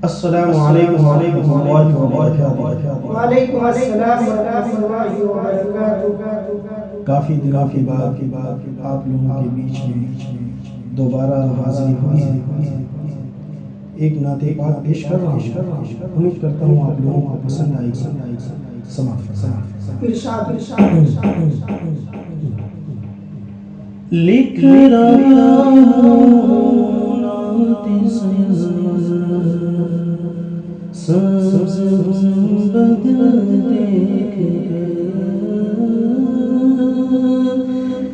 السلام علیکم ورحمۃ اللہ وبرکاتہ۔ وعلیکم السلام ورحمۃ اللہ وبرکاتہ۔ کافی دنوں کے بعد آپ لوگوں کے بیچ میں دوبارہ حاضری ہوئی ہے۔ ایک نعت پاک پیش کر رہا ہوں، امید کرتا ہوں آپ لوگوں کو پسند آئے گی۔ سماعت فرمائیں۔ ارشاد لکھ رہا ہوں نعت سبز گنبد دیکھ کر،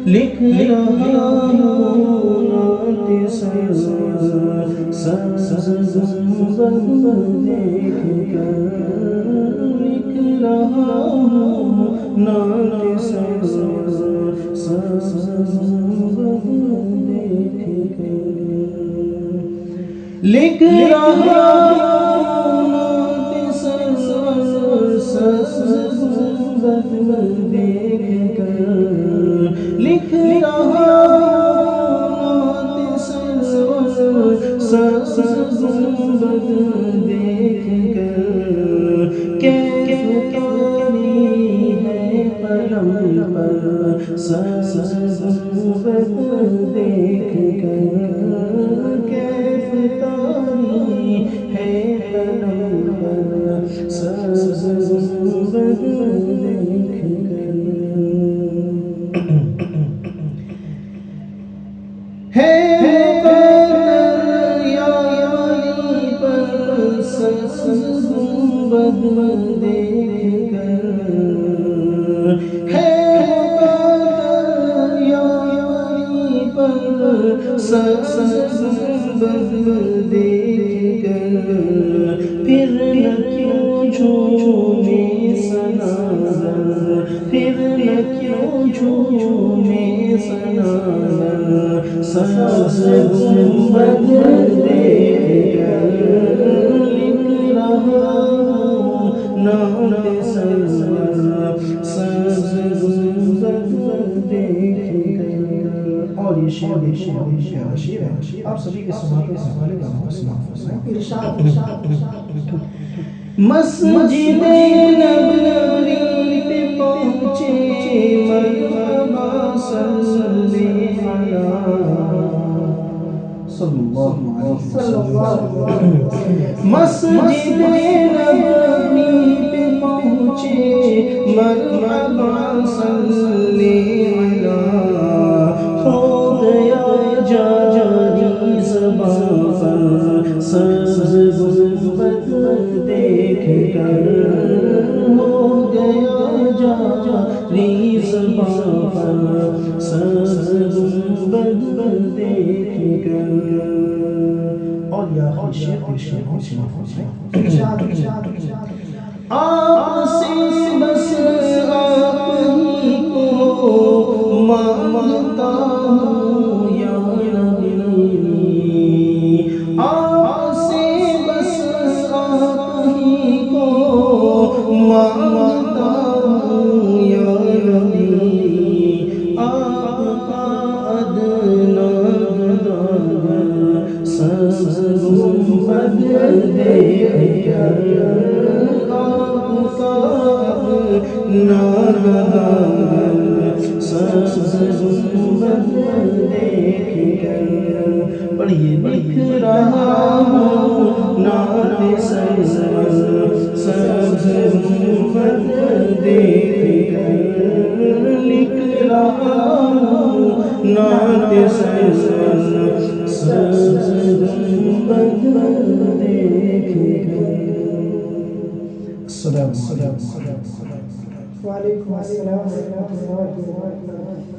لکھ رہا ہوں نعت سبز گنبد دیکھ کر، لکھ رہا ہوں نعت سبز گنبد دیکھ کر، لکھ رہا ہوں نعت سبز گنبد دیکھ کر، لکھ رہا ہوں نعت سبز گنبد دیکھ کر، کیف تاری ہے قلم پر سبز گنبد دیکھ کر، کیف تاری ہے قلم پر سبز گنبد دیکھ کر، ہے یاری پر سبز گنبد دیکھ کر، ہے یاری پر سبز گنبد دیکھ کر، پھر نہ کیوں جھومے سناگر، پھر نہ کیوں جھومے سناگر، سبز گنبد دیکھ کر، لکھ رہا ہوں نعت سبز گنبد دیکھ کر۔ اور یہ شعر پیارا شعر ہے، آپ سبھی کے سماعت سے حوالے کا ارشاد مسجد نبوی پہ پہنچے مرحبا صلی علی صلی اللہ علیہ وسلم، مسجد نبوی پہ پہنچے مرحبا صلی علی، ہو گیا جاری زبان پر سبز گنبد دیکھ کر، ہو گیا جاری زبان پر سبز گنبد دیکھ کر۔ اور یا شعر پیش آپ سے بس آپ ہی کو مانگتا ہوں یا نبی، آپ سے بس آپ ہی کو مانگتا ہوں یا نبی، آپ کا ادنا گداگر سبز گنبد دیکھ کر، آپ کا ادنا گداگر سبز گنبد دیکھ کر، پڑھیے، لکھ رہا ہوں نعت سبز گنبد دیکھ کر، لکھ رہا ہوں نعت سبز گنبد دیکھ کر۔ السلام علیکم۔ وعلیکم السلام ورحمۃ اللہ وبرکاتہ۔